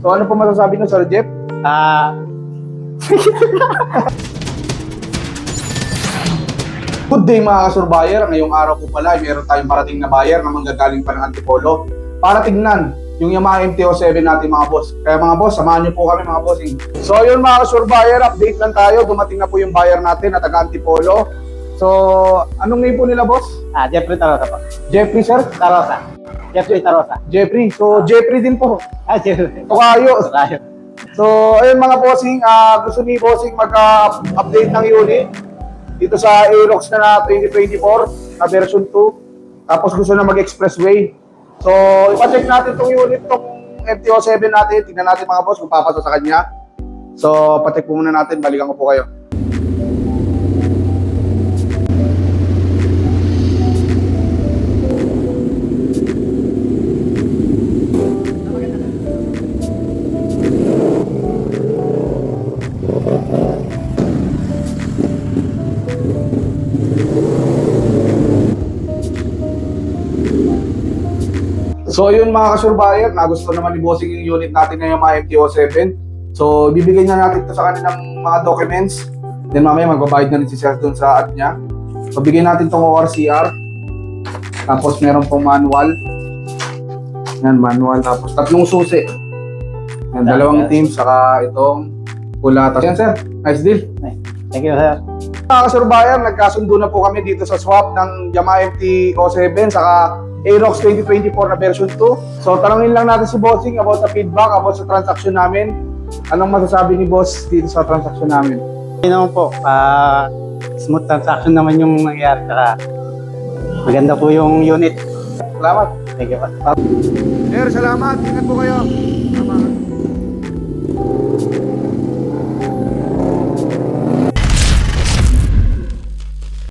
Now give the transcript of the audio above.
So ano po masasabi nyo, Sir Jeff? Good day mga kasurbayer. Ngayong araw po pala, meron tayong parating na buyer na manggagaling pa ng Antipolo para tignan yung Yamaha MT-07 natin mga boss. Kaya mga boss, samahan niyo po kami mga bossing. So yun mga kasurbayer, update lang tayo. Dumating na po yung buyer natin na taga Antipolo. So, anong name po nila boss? Jeffrey Tarosa po. Jeffrey sir? Tarosa. Jeffrey Tarosa. Jeffrey. So, Jeffrey din po. Jeffrey. Tokayo. Tayo. So, ayun mga bossing, gusto ni bossing mag-update ng unit dito sa Aerox na 2024 na version 2. Tapos gusto na mag-expressway. So, ipacheck natin itong unit, itong MT-07 natin. Tingnan natin mga boss kung papasok sa kanya. So, pacheck po muna natin. Balikan ko po kayo. So yun mga kasurbayer, nagustuhan naman ni bossing yung unit natin na yung mga MT-07. So ibibigay na natin ito sa kanilang mga documents. Then mamaya magbabayad na rin si sir dun sa ad niya. So bigyan natin itong ORCR. Tapos meron pong manual. Yan, manual. Tapos tatlong susi. Yan, dalawang team, saka itong pula. Tapos yan sir, nice deal. Thank you, sir. Mga kasurbayer, nagkasundo na po kami dito sa swap ng Yamaha MT-07 saka Aerox 2024 na version 2. So tanongin lang natin si bossing about sa feedback, about sa transaction namin. Anong masasabi ni boss dito sa transaction namin? Hindi naman po. Smooth transaction naman yung nangyari. Saka maganda po yung unit. Salamat. Thank you po. Sir, salamat. Ingat po kayo.